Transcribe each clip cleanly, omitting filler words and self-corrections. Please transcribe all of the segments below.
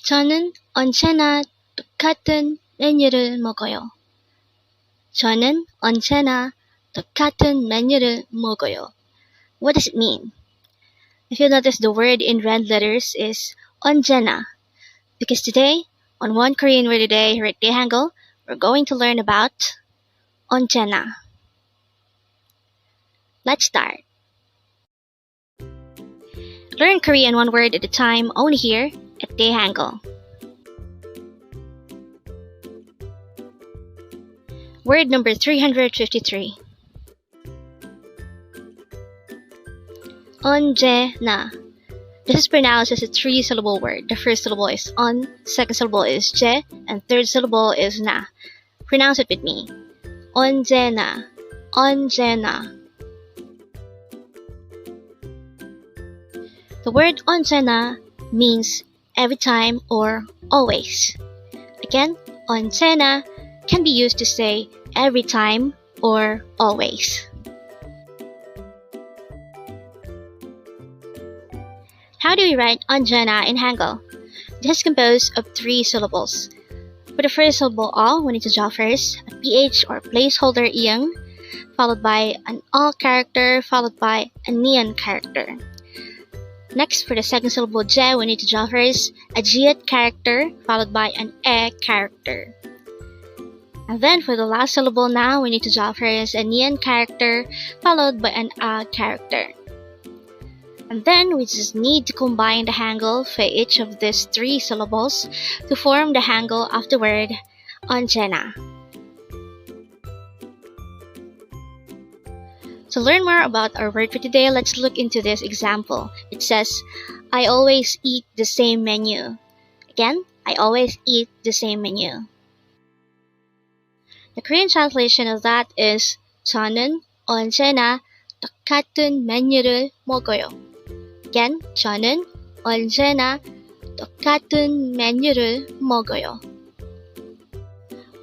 저는 언제나 똑같은 메뉴를 먹어요. 저는 언제나 똑같은 메뉴를 먹어요. What does it mean? If you notice, the word in red letters is 언제나. Because today, on One Korean Word a Day here at Dae-Hangul, we're going to learn about 언제나. Let's start. Learn Korean one word at a time only here at Dae-Hangul. Word number 353. 언제나. This is pronounced as a three-syllable word. The first syllable is on, second syllable is je, and third syllable is na. Pronounce it with me. 언제나. 언제나. The word 언제나 means every time or always. Again, 언제나 can be used to say every time or always. How do we write 언제나 in Hangul? This is composed of three syllables. For the first syllable O, we need to draw first a PH or placeholder iyang, followed by an O character, followed by a nian character. Next, for the second syllable je, we need to draw first a jiat character, followed by an e character. And then for the last syllable na, we need to draw first a nian character, followed by an a character. And then we just need to combine the Hangul for each of these three syllables to form the Hangul of the word 언제나. To learn more about our word for today, let's look into this example. It says, I always eat the same menu. Again, I always eat the same menu. The Korean translation of that is 저는 언제나 똑같은 메뉴를 먹어요. Again, 저는 언제나 똑같은 메뉴를 먹어요.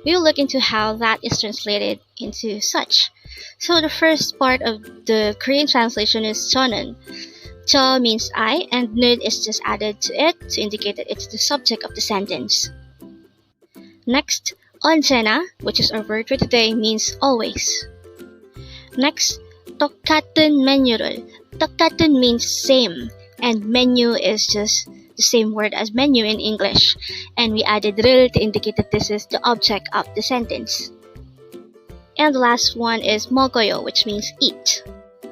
We'll look into how that is translated into such. So the first part of the Korean translation is 저는. 저 means I, and 는 is just added to it to indicate that it's the subject of the sentence. Next, 언제나, which is our word for today, means always. Next, 똑같은 메뉴를. 똑같은 means same, and menu is just the same word as menu in English, and we added 를 to indicate that this is the object of the sentence. And the last one is 먹어요, which means eat.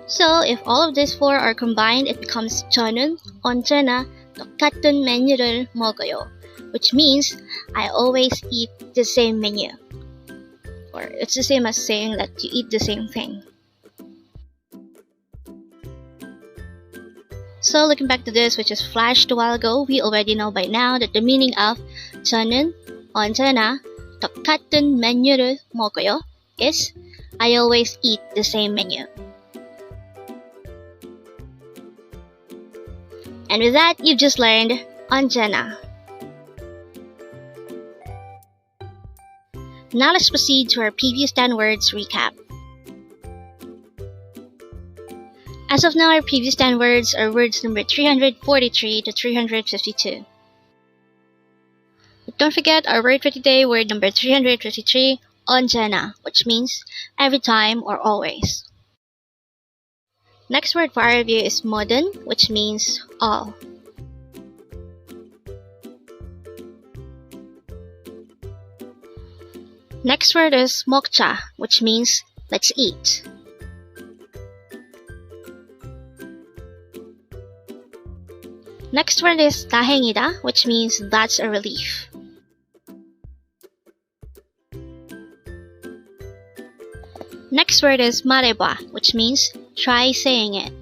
So if all of these four are combined, it becomes 저는 언제나 똑같은 메뉴를 먹어요, which means I always eat the same menu. Or it's the same as saying that you eat the same thing. So looking back to this, which just flashed a while ago, we already know by now that the meaning of 저는 언제나 똑같은 메뉴를 먹어요 is I always eat the same menu. And with that, you've just learned 언제나. Now let's proceed to our previous 10 words recap. As of now, our previous 10 words are words number 343 to 352. But don't forget our word for today, word number 353, 언제나, which means every time or always. Next word for our review is 모든, which means all. Next word is 먹자, which means let's eat. Next word is 다행이다, which means that's a relief. Next word is 말해봐, which means try saying it.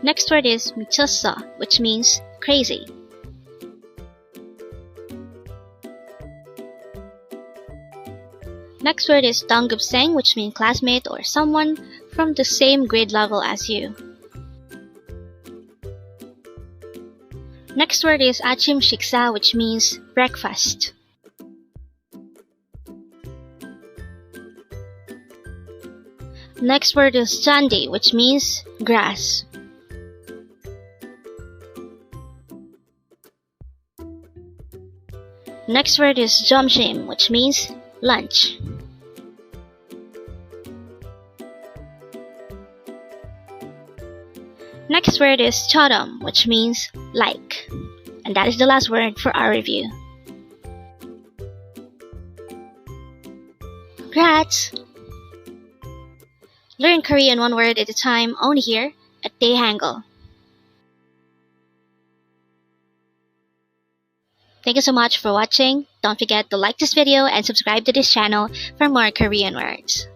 Next word is 미쳤어, which means crazy. Next word is 동급생, which means classmate or someone from the same grade level as you. Next word is 아침 식사, which means breakfast. Next word is Sunday, which means grass. Next word is Jomshim, which means lunch. Next word is Chodom, which means like. And that is the last word for our review. Congrats! Learn Korean one word at a time only here at Dae-Hangul. Thank you so much for watching. Don't forget to like this video and subscribe to this channel for more Korean words.